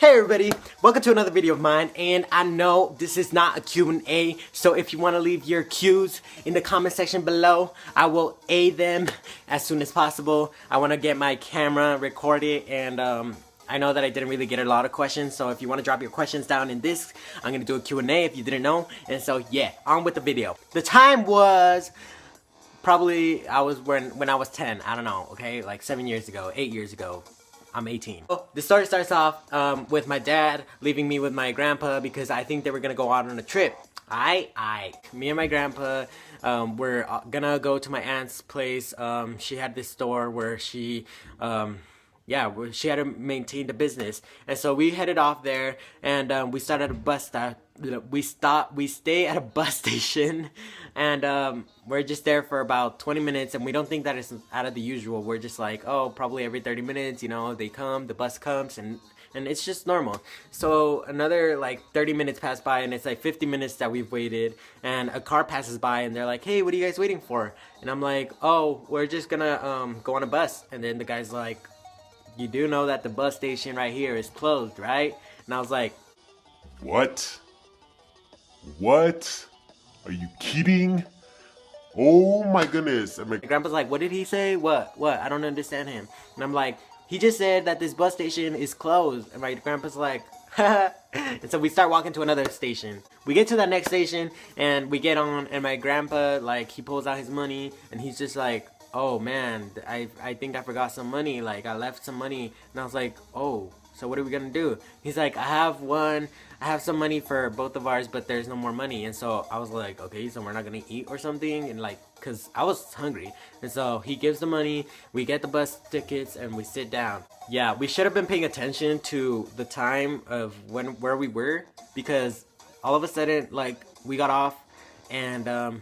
Hey everybody, welcome to another video of mine, and I know this is not a Q&A, so if you want to leave your Q's in the comment section below, I will A them as soon as possible. I want to get my camera recorded, and I know that I didn't really get a lot of questions, so if you want to drop your questions down in this, I'm going to do a Q&A if you didn't know, and so yeah, on with the video. The time was probably, when I was 10, I don't know, okay, like 7 years ago, 8 years ago. I'm 18. The story starts off with my dad leaving me with my grandpa because I think they were gonna go out on a trip. Me and my grandpa were gonna go to my aunt's place. She had this store where she she had to maintain the business, and so we headed off there, and we started at a bus stop. We stay at a bus station, and we're just there for about 20 minutes, and we don't think that it's out of the usual. We're just like, oh, probably every 30 minutes, you know, they come, the bus comes, and it's just normal. So another like 30 minutes pass by, and it's like 50 minutes that we've waited, and a car passes by, and they're like, hey, what are you guys waiting for? And I'm like, oh, we're just gonna go on a bus. And then the guy's like, you do know that the bus station right here is closed, right? And I was like, what? What? Are you kidding? Oh my goodness. my grandpa's like, what did he say? What? I don't understand him. And I'm like, he just said that this bus station is closed. And my grandpa's like, and so we start walking to another station. We get to that next station, and we get on, and my grandpa, like, he pulls out his money, and he's just like, oh man, I think I forgot some money, like I left some money. And I was like, oh, so what are we gonna do? He's like, I have some money for both of ours, but there's no more money. And so I was like, okay, so we're not gonna eat or something? And like, cause I was hungry. And so he gives the money, we get the bus tickets, and we sit down. Yeah, we should have been paying attention to the time of where we were, because all of a sudden, like, we got off, and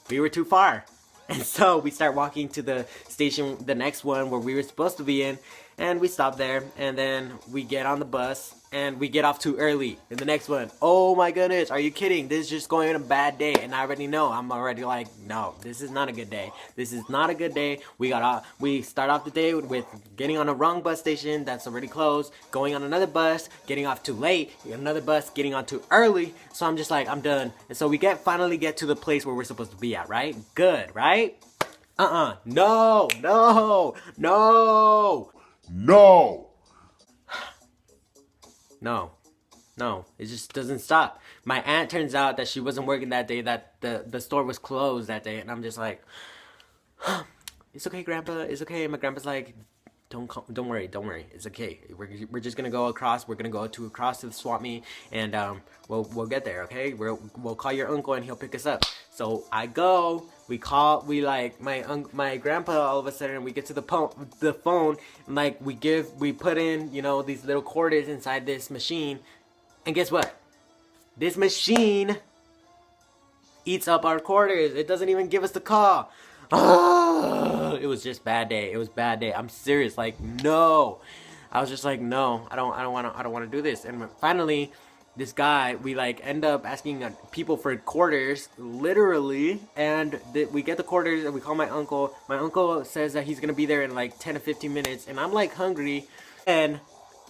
we were too far. And so we start walking to the station, the next one where we were supposed to be in, and we stop there, and then we get on the bus, and we get off too early in the next one. Oh my goodness, are you kidding? This is just going on a bad day, and I already know. I'm already like, no, this is not a good day. This is not a good day. We start off the day with getting on a wrong bus station that's already closed, going on another bus, getting off too late, another bus, getting on too early. So I'm just like, I'm done. And so we finally get to the place where we're supposed to be at, right? Good, right? No. No, it just doesn't stop. My aunt, turns out that she wasn't working that day, that the store was closed that day, and I'm just like, it's okay, Grandpa, it's okay. My grandpa's like, don't worry, it's okay. We're just gonna go across. We're gonna go across to the swap meet, and we'll get there, okay? We'll call your uncle, and he'll pick us up. So I go. My grandpa, all of a sudden, we get to the phone, and like we put in, you know, these little quarters inside this machine, and guess what? This machine eats up our quarters. It doesn't even give us the call. It was just bad day. It was bad day. I'm serious. Like, no. I was just like, no. I don't want to do this. And finally, this guy, we like end up asking people for quarters, literally, and we get the quarters, and we call my uncle. My uncle says that he's gonna be there in like 10 to 15 minutes, and I'm like hungry, and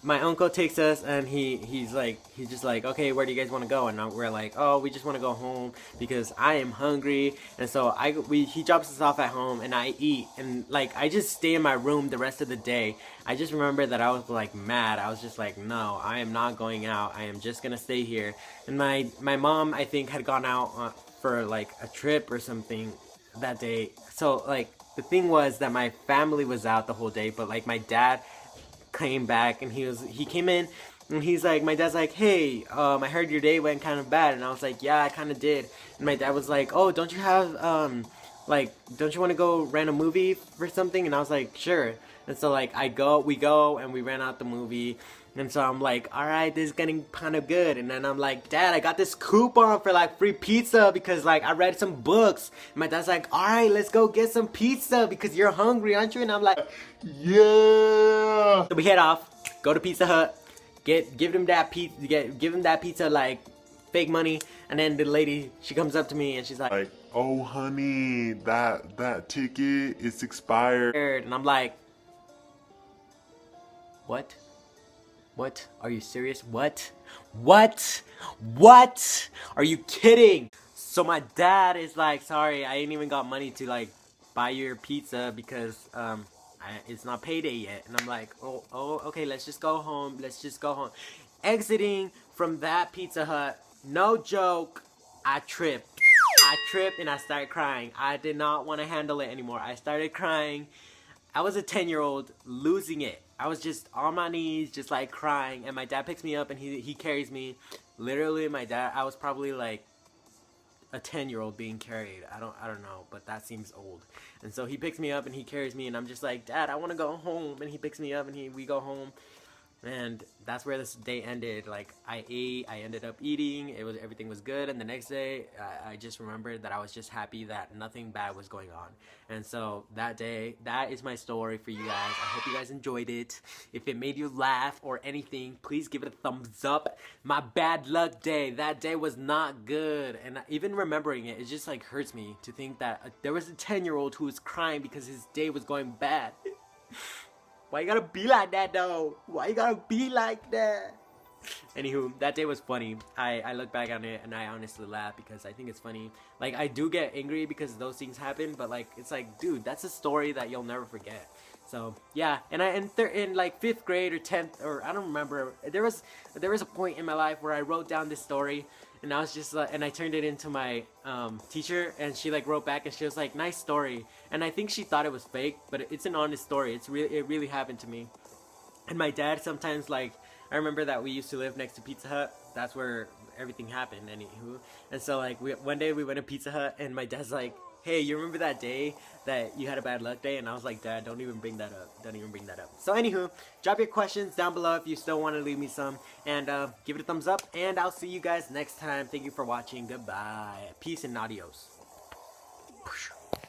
my uncle takes us, and he's just like, okay, where do you guys want to go? And we're like, oh, we just want to go home because I am hungry. And so he drops us off at home, and I eat, and like I just stay in my room the rest of the day. I just remember that I was like mad. I was just like, no, I am not going out. I am just gonna stay here. And my mom, I think, had gone out for like a trip or something that day. So like the thing was that my family was out the whole day, but like my dad came back, and he came in, and he's like, my dad's like, hey, I heard your day went kind of bad. And I was like, yeah, I kind of did. And my dad was like, oh, don't you have don't you want to go rent a movie for something? And I was like, sure. And so like we go and we rent out the movie. And so I'm like, all right, this is getting kind of good. And then I'm like, Dad, I got this coupon for like free pizza because like I read some books. And my dad's like, all right, let's go get some pizza because you're hungry, aren't you? And I'm like, yeah. So we head off, go to Pizza Hut, give him that pizza like fake money. And then the lady, she comes up to me, and she's like, oh honey, that ticket is expired. And I'm like, what? What? Are you serious? What? What? What? Are you kidding? So my dad is like, sorry, I ain't even got money to like buy your pizza because it's not payday yet. And I'm like, okay, let's just go home. Let's just go home. Exiting from that Pizza Hut, no joke, I tripped. I tripped and I started crying. I did not want to handle it anymore. I started crying. I was a 10-year-old losing it. I was just on my knees, just like crying. And my dad picks me up and he carries me. Literally, my dad, I was probably like a 10-year-old being carried. I don't know, but that seems old. And so he picks me up and he carries me and I'm just like, Dad, I want to go home. And he picks me up and we go home. And that's where this day ended. Like, I ate, I ended up eating, everything was good, and the next day I just remembered that I was just happy that nothing bad was going on. And so that day, that is my story for you guys. I hope you guys enjoyed it. If it made you laugh or anything, please give it a thumbs up. My bad luck day, that day was not good, and even remembering it just like hurts me to think that there was a 10-year-old who was crying because his day was going bad. Why you gotta be like that, though? Why you gotta be like that? Anywho, that day was funny. I look back on it and I honestly laugh because I think it's funny. Like, I do get angry because those things happen, but like, it's like, dude, that's a story that you'll never forget. So yeah, and in like 5th grade or 10th, or I don't remember. There was a point in my life where I wrote down this story, and I was just like, and I turned it into my teacher, and she like wrote back and she was like, nice story. And I think she thought it was fake, but it's an honest story. It really happened to me. And my dad sometimes, like, I remember that we used to live next to Pizza Hut. That's where everything happened. Anywho, and so like one day we went to Pizza Hut, and my dad's like, hey, you remember that day that you had a bad luck day? And I was like, Dad, don't even bring that up. Don't even bring that up. So anywho, drop your questions down below if you still want to leave me some. And give it a thumbs up. And I'll see you guys next time. Thank you for watching. Goodbye. Peace and adios.